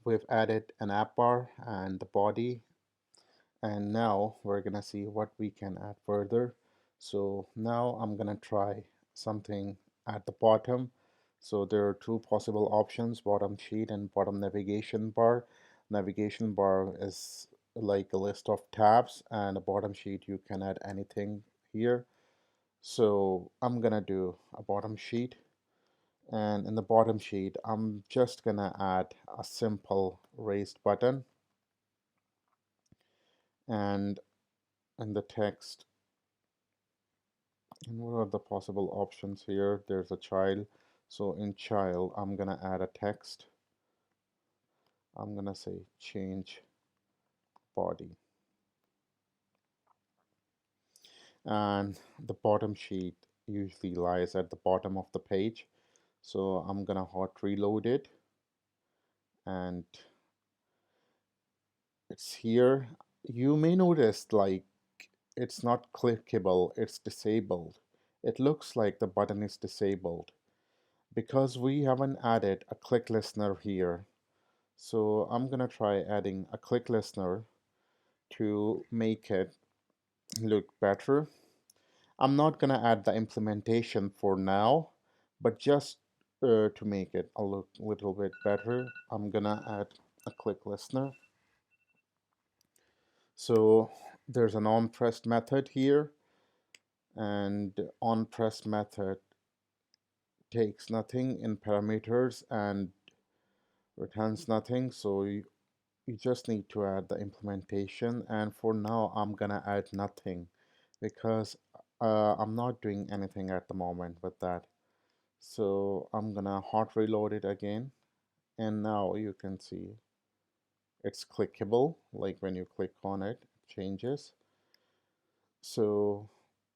we've added an app bar and the body, and now we're gonna see what we can add further. So now I'm gonna try something at the bottom. So there are two possible options: bottom sheet and bottom navigation bar. Navigation bar is like a list of tabs, and a bottom sheet you can add anything here. So I'm gonna do a bottom sheet, and in the bottom sheet I'm just gonna add a simple raised button, and in the text, and what are the possible options here? There's a child, so in child I'm gonna add a text. I'm gonna say change body, and the bottom sheet usually lies at the bottom of the page, so I'm gonna hot reload it, and it's here. You may notice like it's not clickable, it's disabled. It looks like the button is disabled because we haven't added a click listener here. So I'm gonna try adding a click listener to make it look better. I'm not gonna add the implementation for now, but just to make it a look a little bit better, I'm gonna add a click listener. So there's an onPressed method here, and onPressed method takes nothing in parameters and returns nothing. So you just need to add the implementation, and for now I'm gonna add nothing because I'm not doing anything at the moment with that. So I'm gonna hot reload it again, and now you can see it's clickable, like when you click on it, it changes. So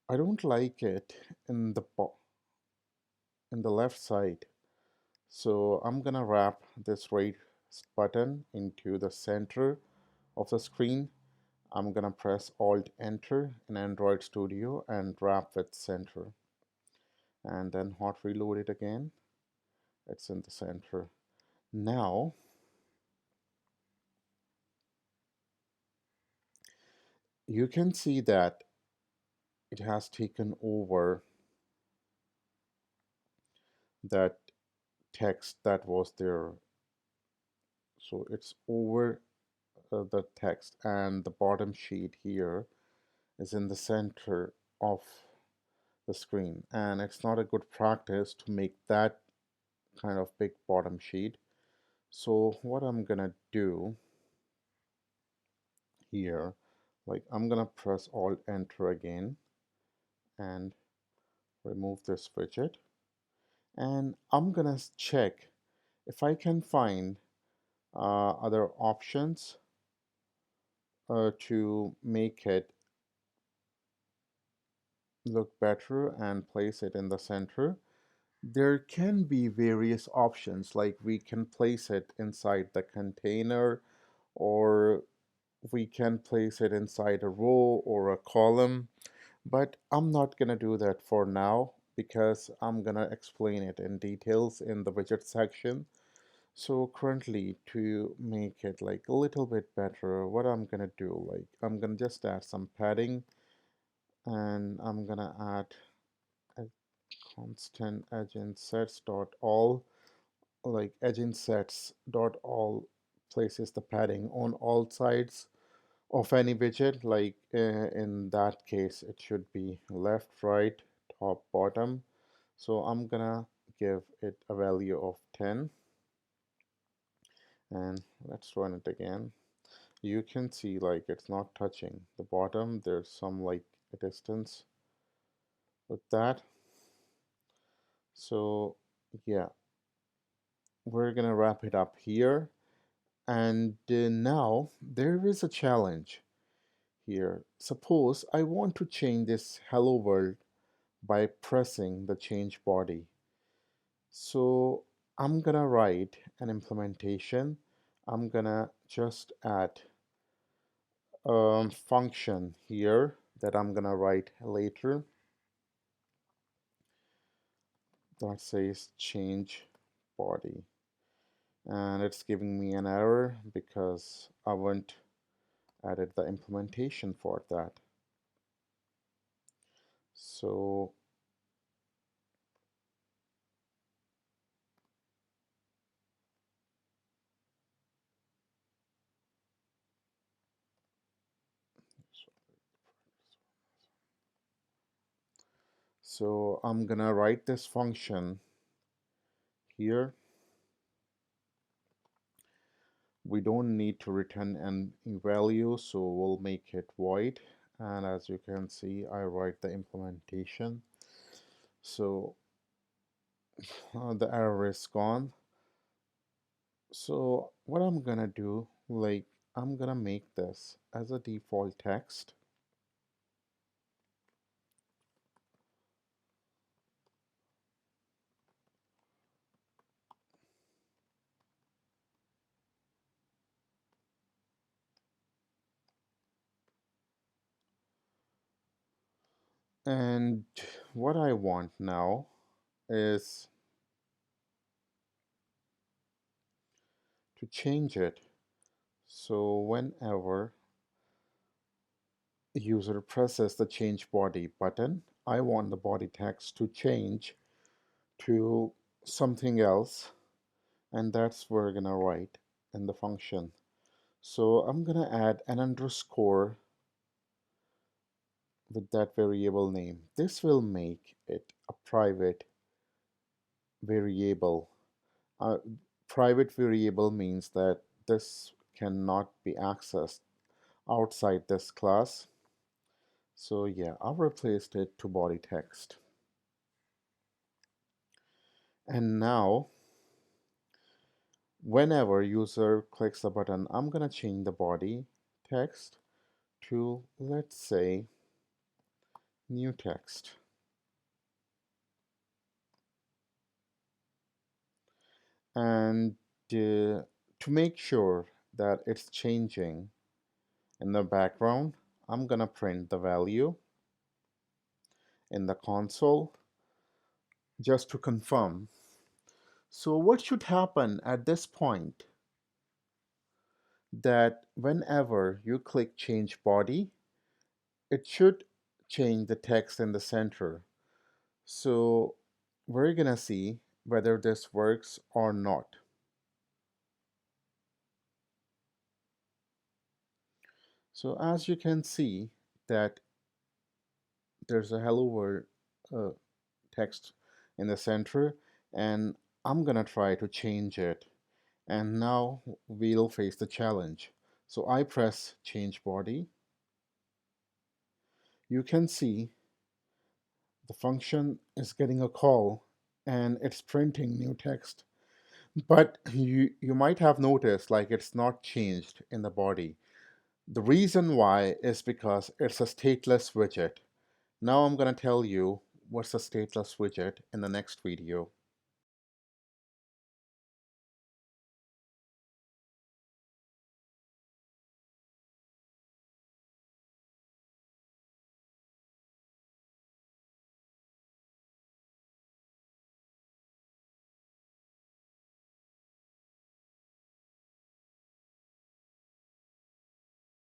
I don't like it in the left side. So I'm gonna wrap this right button into the center of the screen. I'm gonna press Alt Enter in Android Studio and wrap with center, and then hot reload it again. It's in the center. Now you can see that it has taken over that text that was there. So it's over the text, and the bottom sheet here is in the center of the screen, and it's not a good practice to make that kind of big bottom sheet. So what I'm gonna do here, like I'm gonna press Alt Enter again and remove this widget, and I'm gonna check if I can find other options to make it look better and place it in the center. There can be various options, like we can place it inside the container, or we can place it inside a row or a column, but I'm not gonna do that for now because I'm gonna explain it in details in the widget section. So currently, to make it like a little bit better, what I'm gonna do, like I'm gonna just add some padding, and I'm gonna add a constant agentsets dot all, like agentsets dot all places the padding on all sides of any widget. Like in that case it should be left, right, top, bottom. So I'm gonna give it a value of 10, and let's run it again. You can see like it's not touching the bottom. There's some like a distance with that. So yeah, we're gonna wrap it up here, and now there is a challenge here. Suppose I want to change this hello world by pressing the change body. So I'm gonna write an implementation. I'm gonna just add a function here that I'm gonna write later that says change body, and it's giving me an error because I haven't added the implementation for that. So I'm gonna write this function here. We don't need to return any value, so we'll make it void. And as you can see, I write the implementation. So the error is gone. So what I'm gonna do, like, I'm gonna make this as a default text. And what I want now is to change it. So whenever a user presses the change body button, I want the body text to change to something else, and that's what we're gonna write in the function. So I'm gonna add an underscore with that variable name. This will make it a private variable. Private variable means that this cannot be accessed outside this class. So yeah, I've replaced it to body text. And now, whenever user clicks the button, I'm gonna change the body text to, let's say, new text. And to make sure that it's changing in the background, I'm gonna print the value in the console just to confirm. So what should happen at this point, that whenever you click change body, it should change the text in the center. So we're gonna see whether this works or not. So as you can see that there's a hello world uh, text in the center, and I'm gonna try to change it, and now we'll face the challenge. So I press change body. You can see the function is getting a call and it's printing new text, but you might have noticed like it's not changed in the body. The reason why is because it's a stateless widget. Now I'm going to tell you what's a stateless widget in the next video.